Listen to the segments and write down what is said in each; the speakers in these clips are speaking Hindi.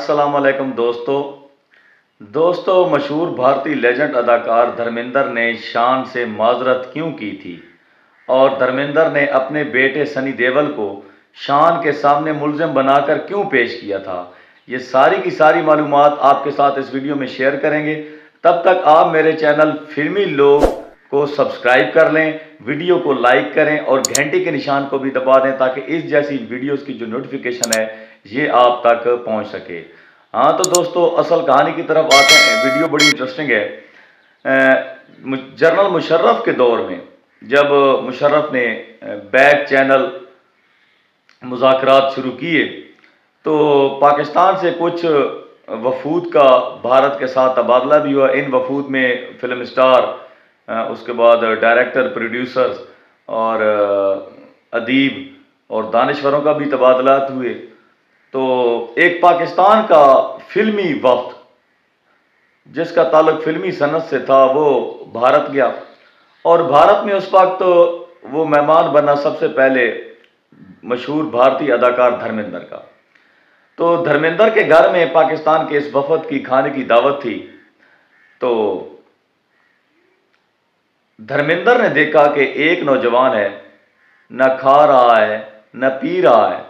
अस्सलाम वालेकुम दोस्तों मशहूर भारतीय लेजेंड अदाकार धर्मेंद्र ने शान से माजरत क्यों की थी और धर्मेंद्र ने अपने बेटे सनी देओल को शान के सामने मुल्जिम बनाकर क्यों पेश किया था, ये सारी की सारी मालूमात आपके साथ इस वीडियो में शेयर करेंगे। तब तक आप मेरे चैनल फिल्मी लोग को सब्सक्राइब कर लें, वीडियो को लाइक करें और घंटी के निशान को भी दबा दें ताकि इस जैसी वीडियोस की जो नोटिफिकेशन है ये आप तक पहुंच सके। हाँ तो दोस्तों असल कहानी की तरफ आते हैं। वीडियो बड़ी इंटरेस्टिंग है। जनरल मुशर्रफ के दौर में जब मुशर्रफ ने बैक चैनल मुज़ाकरात शुरू किए तो पाकिस्तान से कुछ वफूद का भारत के साथ तबादला भी हुआ। इन वफूद में फिल्म स्टार, उसके बाद डायरेक्टर, प्रोड्यूसर्स और अदीब और दानिश्वरों का भी तबादला हुए। तो एक पाकिस्तान का फिल्मी वफ्द जिसका ताल्लुक फिल्मी सनत से था वो भारत गया और भारत में उस वक्त वो मेहमान बना सबसे पहले मशहूर भारतीय अदाकार धर्मेंद्र का। तो धर्मेंद्र के घर में पाकिस्तान के इस वफद की खाने की दावत थी। तो धर्मेंद्र ने देखा कि एक नौजवान है, न खा रहा है न पी रहा है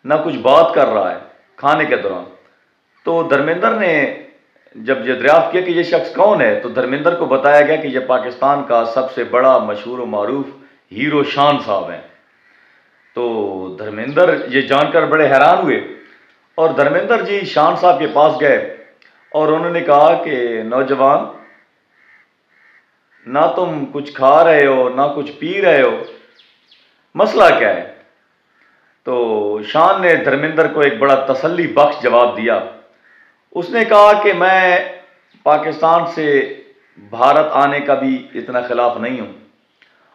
न कुछ बात कर रहा है खाने के दौरान। तो धर्मेंद्र ने जब ये दरियाफ्त किया कि ये शख्स कौन है तो धर्मेंद्र को बताया गया कि ये पाकिस्तान का सबसे बड़ा मशहूर और मारूफ हीरो शान साहब हैं। तो धर्मेंद्र ये जानकर बड़े हैरान हुए और धर्मेंद्र जी शान साहब के पास गए और उन्होंने कहा कि नौजवान, ना तुम कुछ खा रहे हो ना कुछ पी रहे हो, मसला क्या है? तो शान ने धर्मेंद्र को एक बड़ा तसल्ली बख्श जवाब दिया। उसने कहा कि मैं पाकिस्तान से भारत आने का भी इतना खिलाफ नहीं हूं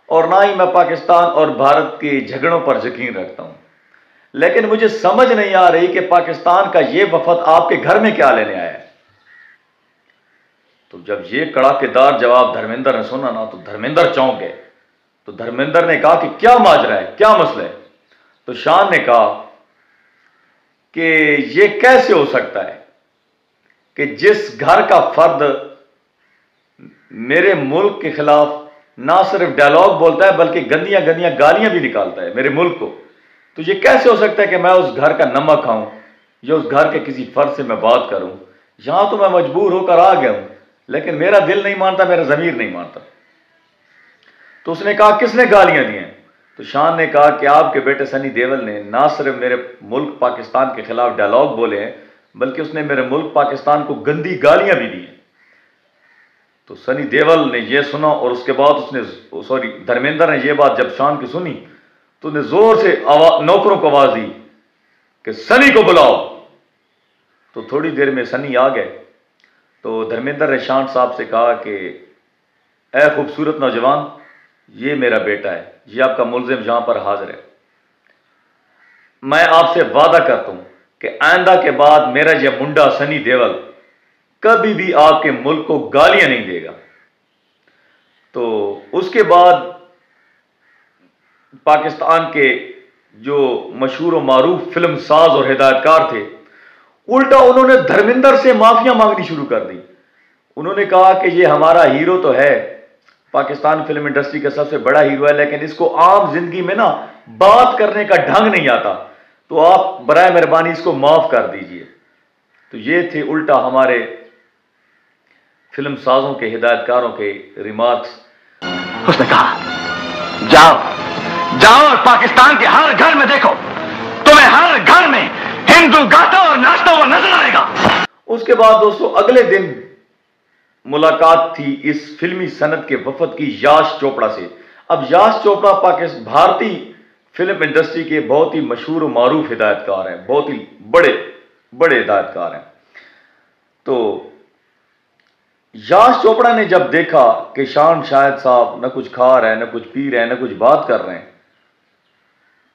और ना ही मैं पाकिस्तान और भारत के झगड़ों पर यकीन रखता हूं, लेकिन मुझे समझ नहीं आ रही कि पाकिस्तान का ये वफद आपके घर में क्या लेने आया है। तो जब ये कड़ाकेदार जवाब धर्मेंद्र ने सुना ना तो धर्मेंद्र चौंक गए। तो धर्मेंद्र ने कहा कि क्या माजरा है, क्या मसला है? तो शान ने कहा कि ये कैसे हो सकता है कि जिस घर का फर्द मेरे मुल्क के खिलाफ ना सिर्फ डायलॉग बोलता है बल्कि गंदियां गंदियां गालियां भी निकालता है मेरे मुल्क को, तो ये कैसे हो सकता है कि मैं उस घर का नमक खाऊं या उस घर के किसी फर्द से मैं बात करूं? यहां तो मैं मजबूर होकर आ गया हूं लेकिन मेरा दिल नहीं मानता, मेरा ज़मीर नहीं मानता। तो उसने कहा किसने गालियां दी हैं? तो शान ने कहा कि आपके बेटे सनी देओल ने ना सिर्फ मेरे मुल्क पाकिस्तान के खिलाफ डायलॉग बोले हैं बल्कि उसने मेरे मुल्क पाकिस्तान को गंदी गालियां भी दी हैं। तो सनी देओल ने यह सुना और उसके बाद धर्मेंद्र ने यह बात जब शान की सुनी तो उसने जोर से नौकरों को आवाज दी कि सनी को बुलाओ। तो थोड़ी देर में सनी आ गए। तो धर्मेंद्र ने शान साहब से कहा कि ऐ खूबसूरत नौजवान, ये मेरा बेटा है, ये आपका मुल्जिम यहां पर हाजिर है। मैं आपसे वादा करता हूं कि आइंदा के बाद मेरा यह मुंडा सनी देओल कभी भी आपके मुल्क को गालियां नहीं देगा। तो उसके बाद पाकिस्तान के जो मशहूर और मारूफ फिल्म साज और हिदायतकार थे, उल्टा उन्होंने धर्मेंद्र से माफिया मांगनी शुरू कर दी। उन्होंने कहा कि ये हमारा हीरो तो है, पाकिस्तान फिल्म इंडस्ट्री का सबसे बड़ा हीरो है, लेकिन इसको आम जिंदगी में ना बात करने का ढंग नहीं आता, तो आप बराए मेहरबानी इसको माफ कर दीजिए। तो ये थे उल्टा हमारे फिल्म साजों के, हिदायतकारों के रिमार्क्स। उसने कहा जाओ जाओ और पाकिस्तान के हर घर में देखो, तुम्हें हर घर में हिंदू गाता और नाचता हुआ नजर आएगा। उसके बाद दोस्तों अगले दिन मुलाकात थी इस फिल्मी सनत के वफद की याश चोपड़ा से। अब याश चोपड़ा पाकिस्तान भारतीय फिल्म इंडस्ट्री के बहुत ही मशहूर और मारूफ हिदायतकार हैं, बहुत ही बड़े बड़े हिदायतकार हैं। तो याश चोपड़ा ने जब देखा कि शान शायद साहब न कुछ खा रहे हैं, न कुछ पी रहे हैं, न कुछ बात कर रहे हैं,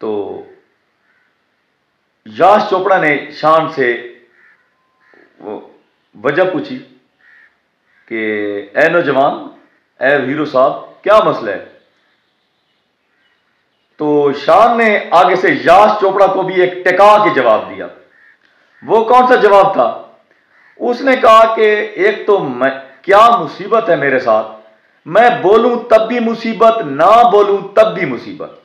तो याश चोपड़ा ने शान से वजह पूछी कि ए नौजवान, ए हीरो साहब, क्या मसला है? तो शान ने आगे से याश चोपड़ा को भी एक टिका के जवाब दिया वो कौन सा जवाब था? उसने कहा कि एक तो मैं, क्या मुसीबत है मेरे साथ, मैं बोलूं तब भी मुसीबत, ना बोलूं तब भी मुसीबत।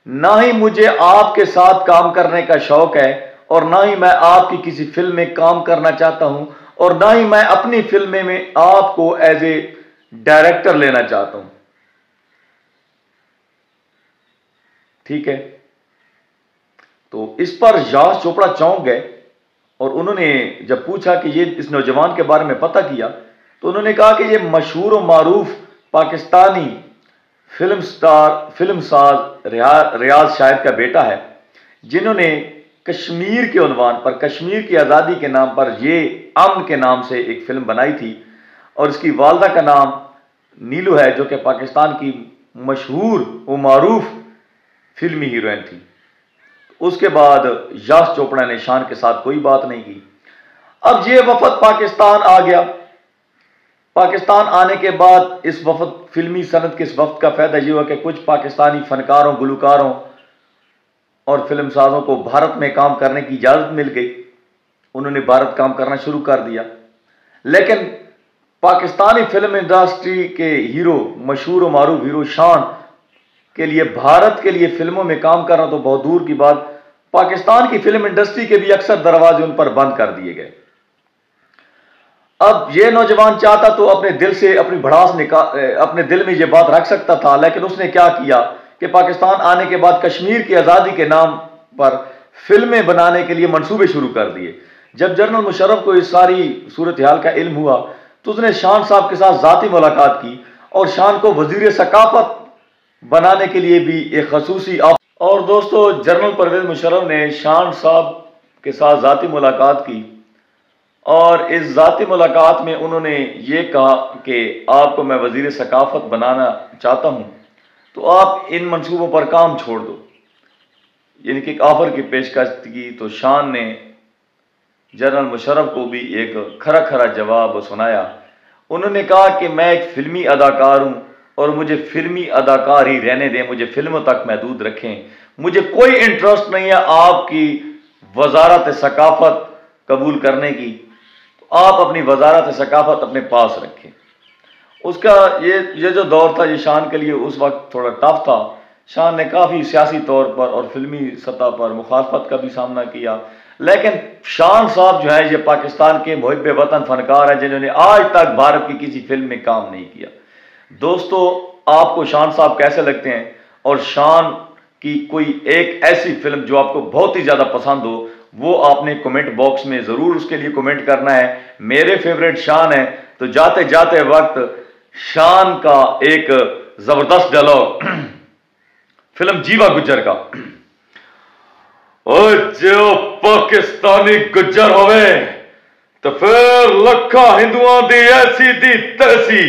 ना ही मुझे आपके साथ काम करने का शौक है, और ना ही मैं आपकी किसी फिल्म में काम करना चाहता हूं, और ना ही मैं अपनी फिल्म में आपको एज ए डायरेक्टर लेना चाहता हूं। ठीक है, तो इस पर यश चोपड़ा चौंक गए, और उन्होंने जब पूछा कि ये इस नौजवान के बारे में पता किया, तो उन्होंने कहा कि ये मशहूर और मारूफ पाकिस्तानी फिल्म साज रियाज शाहिद का बेटा है, जिन्होंने कश्मीर के उन्वान पर, कश्मीर की आज़ादी के नाम पर, ये अमन के नाम से एक फिल्म बनाई थी, और इसकी वालदा का नाम नीलू है, जो कि पाकिस्तान की मशहूर व मारूफ फिल्मी हीरोइन थी। उसके बाद यश चोपड़ा ने शान के साथ कोई बात नहीं की। अब ये वफद पाकिस्तान आ गया। पाकिस्तान आने के बाद इस वफद, फिल्मी सनत के इस वफद का फायदा ये हुआ कि कुछ पाकिस्तानी फनकारों, गुलकारों और फिल्म साजों को भारत में काम करने की इजाजत मिल गई। उन्होंने भारत काम करना शुरू कर दिया। लेकिन पाकिस्तानी फिल्म इंडस्ट्री के हीरो, मशहूर और मारूफ हीरो शान के लिए भारत के लिए फिल्मों में काम करना तो बहुत दूर की बात, पाकिस्तान की फिल्म इंडस्ट्री के भी अक्सर दरवाजे उन पर बंद कर दिए गए। अब यह नौजवान चाहता तो अपने दिल से अपनी भड़ास अपने दिल में यह बात रख सकता था, लेकिन उसने क्या किया कि पाकिस्तान आने के बाद कश्मीर की आज़ादी के नाम पर फिल्में बनाने के लिए मंसूबे शुरू कर दिए। जब जनरल मुशर्रफ को इस सारी सूरत हाल का इल्म हुआ, तो उसने शान साहब के साथ ज़ाती मुलाकात की, और शान को वजीर सकाफत बनाने के लिए भी एक खसूसी और दोस्तों, जनरल परवेज मुशर्रफ ने शान साहब के साथ ज़ाती मुलाकात की, और इस ज़ाती मुलाकात में उन्होंने ये कहा कि आपको मैं वज़ीर सकाफत बनाना चाहता हूँ, तो आप इन मंसूबों पर काम छोड़ दो। यानी कि एक ऑफर की पेशकश की। तो शान ने जनरल मुशर्रफ को भी एक खरा खरा जवाब सुनाया। उन्होंने कहा कि मैं एक फिल्मी अदाकार हूँ, और मुझे फिल्मी अदाकार ही रहने दें, मुझे फिल्मों तक महदूद रखें, मुझे कोई इंटरेस्ट नहीं है आपकी वजारत सकाफत कबूल करने की, तो आप अपनी वजारत सकाफत अपने पास रखें। उसका ये जो दौर था, ये शान के लिए उस वक्त थोड़ा टफ था। शान ने काफ़ी सियासी तौर पर और फिल्मी सतह पर मुखालफत का भी सामना किया, लेकिन शान साहब जो है ये पाकिस्तान के मुहिब वतन फनकार हैं, जिन्होंने आज तक भारत की किसी फिल्म में काम नहीं किया। दोस्तों, आपको शान साहब कैसे लगते हैं? और शान की कोई एक ऐसी फिल्म जो आपको बहुत ही ज़्यादा पसंद हो, वो आपने कमेंट बॉक्स में ज़रूर उसके लिए कमेंट करना है। मेरे फेवरेट शान है, तो जाते जाते वक्त शान का एक ज़बरदस्त डायलॉग फिल्म जीवा गुज्जर का, और जो पाकिस्तानी गुज्जर होवे तो फिर लखा हिंदुओं दी ऐसी दी तैसी।